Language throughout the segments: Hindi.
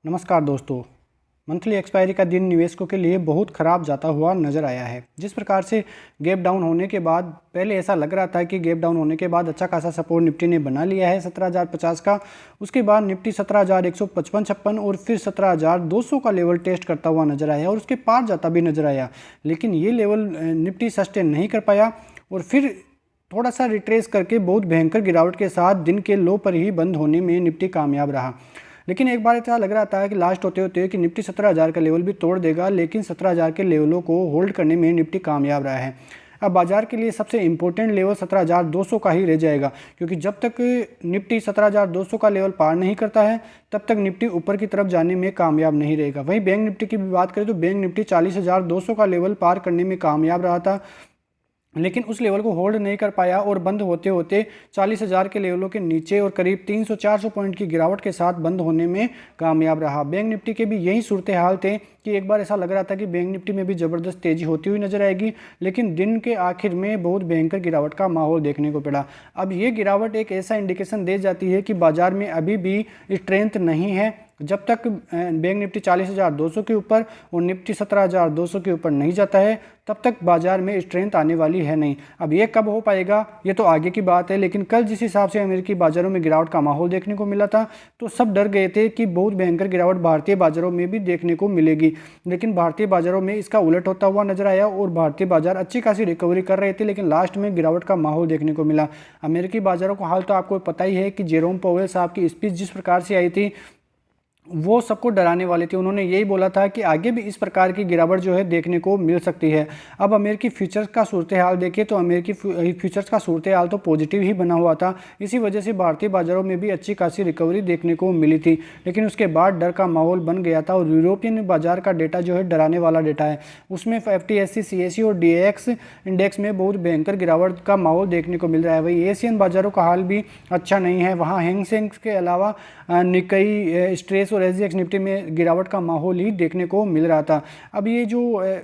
नमस्कार दोस्तों। मंथली एक्सपायरी का दिन निवेशकों के लिए बहुत खराब जाता हुआ नजर आया है। जिस प्रकार से गैप डाउन होने के बाद पहले ऐसा लग रहा था कि गैप डाउन होने के बाद अच्छा खासा सपोर्ट निफ्टी ने बना लिया है 17,050 का। उसके बाद निफ्टी 17,155-56 और फिर 17,200 का लेवल टेस्ट करता हुआ नजर आया और उसके पार जाता भी नजर आया, लेकिन ये लेवल निफ्टी सस्टेन नहीं कर पाया और फिर थोड़ा सा रिट्रेस करके बहुत भयंकर गिरावट के साथ दिन के लो पर ही बंद होने में निफ्टी कामयाब रहा। लेकिन एक बार ऐसा लग रहा था कि लास्ट होते होते कि निफ्टी 17,000 का लेवल भी तोड़ देगा, लेकिन 17,000 के लेवलों को होल्ड करने में निफ्टी कामयाब रहा है। अब बाजार के लिए सबसे इंपॉर्टेंट लेवल 17,200 का ही रह जाएगा, क्योंकि जब तक निफ्टी 17,200 का लेवल पार नहीं करता है तब तक निफ्टी ऊपर की तरफ जाने में कामयाब नहीं रहेगा। वहीं बैंक निफ्टी की भी बात करें तो बैंक निफ्टी 40,200 का लेवल पार करने में कामयाब रहा था, लेकिन उस लेवल को होल्ड नहीं कर पाया और बंद होते होते 40,000 के लेवलों के नीचे और करीब 300-400 पॉइंट की गिरावट के साथ बंद होने में कामयाब रहा। बैंक निफ्टी के भी यही सूरत हाल थे कि एक बार ऐसा लग रहा था कि बैंक निफ्टी में भी ज़बरदस्त तेज़ी होती हुई नजर आएगी, लेकिन दिन के आखिर में बहुत भयंकर गिरावट का माहौल देखने को पड़ा। अब ये गिरावट एक ऐसा इंडिकेशन दे जाती है कि बाजार में अभी भी स्ट्रेंथ नहीं है। जब तक बैंक निफ्टी 40,200 के ऊपर और निफ्टी 17,200 के ऊपर नहीं जाता है तब तक बाजार में स्ट्रेंथ आने वाली है नहीं। अब ये कब हो पाएगा ये तो आगे की बात है, लेकिन कल जिस हिसाब से अमेरिकी बाजारों में गिरावट का माहौल देखने को मिला था तो सब डर गए थे कि बहुत भयंकर गिरावट भारतीय बाजारों में भी देखने को मिलेगी, लेकिन भारतीय बाजारों में इसका उलट होता हुआ नजर आया और भारतीय बाजार अच्छी खासी रिकवरी कर रहे थे, लेकिन लास्ट में गिरावट का माहौल देखने को मिला। अमेरिकी बाजारों का हाल तो आपको पता ही है कि जेरोम पावेल साहब की स्पीच जिस प्रकार से आई थी वो सबको डराने वाली थी। उन्होंने यही बोला था कि आगे भी इस प्रकार की गिरावट जो है देखने को मिल सकती है। अब अमेरिकी फ्यूचर्स का सूरत हाल देखिए तो अमेरिकी फ्यूचर्स का सूरत हाल तो पॉजिटिव ही बना हुआ था। इसी वजह से भारतीय बाजारों में भी अच्छी खासी रिकवरी देखने को मिली थी, लेकिन उसके बाद डर का माहौल बन गया था और यूरोपियन बाजार का डेटा जो है डराने वाला डेटा है। उसमें FTSE CSE और DAX इंडेक्स में बहुत भयंकर गिरावट का माहौल देखने को मिल रहा है। वही एशियन बाजारों का हाल भी अच्छा नहीं है। वहाँ हैंग सेंग के अलावा निकाई, स्ट्रेस और SGX निफ्टी में गिरावट का माहौल ही देखने को मिल रहा था। अब ये जो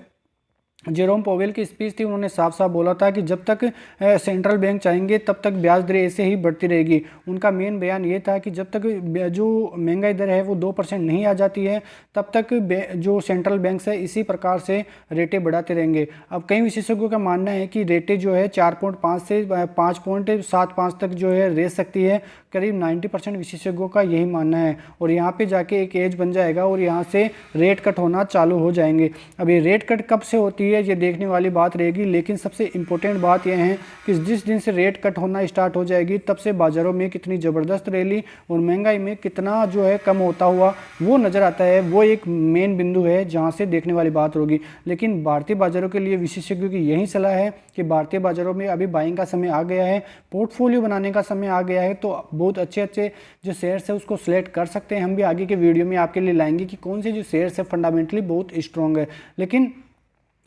जेरोम पावेल की स्पीच थी, उन्होंने साफ साफ बोला था कि जब तक सेंट्रल बैंक चाहेंगे तब तक ब्याज दरें ऐसे ही बढ़ती रहेगी। उनका मेन बयान ये था कि जब तक जो महंगाई दर है वो 2% नहीं आ जाती है तब तक जो सेंट्रल बैंक है इसी प्रकार से रेटें बढ़ाते रहेंगे। अब कई विशेषज्ञों का मानना है कि रेटें जो है 4.5 से 5.75 तक जो है रह सकती है। करीब 90% विशेषज्ञों का यही मानना है और यहाँ पे जाके एक एज बन जाएगा और यहाँ से रेट कट होना चालू हो जाएंगे। अब ये रेट कट कब से होती है ये देखने वाली बात रहेगी, लेकिन सबसे इम्पोर्टेंट बात यह है कि जिस दिन से रेट कट होना स्टार्ट हो जाएगी तब से बाजारों में कितनी ज़बरदस्त रैली और महंगाई में कितना जो है कम होता हुआ वो नज़र आता है। वो एक मेन बिंदु है जहाँ से देखने वाली बात होगी। लेकिन भारतीय बाजारों के लिए विशेषज्ञों की यही सलाह है कि भारतीय बाजारों में अभी बाइंग का समय आ गया है, पोर्टफोलियो बनाने का समय आ गया है, तो बहुत अच्छे जो शेयर्स है उसको सिलेक्ट कर सकते हैं। हम भी आगे के वीडियो में आपके लिए लाएंगे कि कौन से जो शेयर्स है फंडामेंटली बहुत स्ट्रॉन्ग है। लेकिन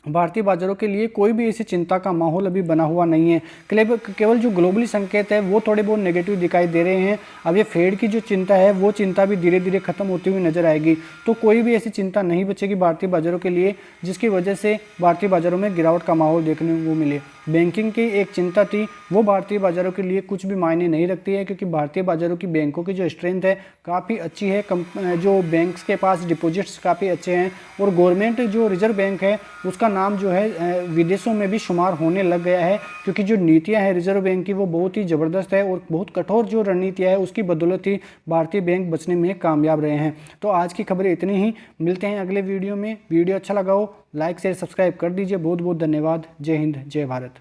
भारतीय बाजारों के लिए कोई भी ऐसी चिंता का माहौल अभी बना हुआ नहीं है। केवल जो ग्लोबली संकेत है वो थोड़े बहुत नेगेटिव दिखाई दे रहे हैं। अब ये फेड की जो चिंता है वो चिंता भी धीरे धीरे खत्म होती हुई नजर आएगी, तो कोई भी ऐसी चिंता नहीं बचेगी भारतीय बाजारों के लिए जिसकी वजह से भारतीय बाजारों में गिरावट का माहौल देखने को मिले। बैंकिंग की एक चिंता थी वो भारतीय बाजारों के लिए कुछ भी मायने नहीं रखती है, क्योंकि भारतीय बाजारों की बैंकों की जो स्ट्रेंथ है काफ़ी अच्छी है। जो बैंक्स के पास डिपॉजिट्स काफ़ी अच्छे हैं और गवर्नमेंट जो रिजर्व बैंक है उसका नाम जो है विदेशों में भी शुमार होने लग गया है, क्योंकि जो नीतियां हैं रिजर्व बैंक की वो बहुत ही ज़बरदस्त है और बहुत कठोर जो रणनीतियां है उसकी बदौलत ही भारतीय बैंक बचने में कामयाब रहे हैं। तो आज की खबरें इतनी ही, मिलते हैं अगले वीडियो में। वीडियो अच्छा लगा हो लाइक शेयर सब्सक्राइब कर दीजिए। बहुत बहुत धन्यवाद। जय हिंद, जय भारत।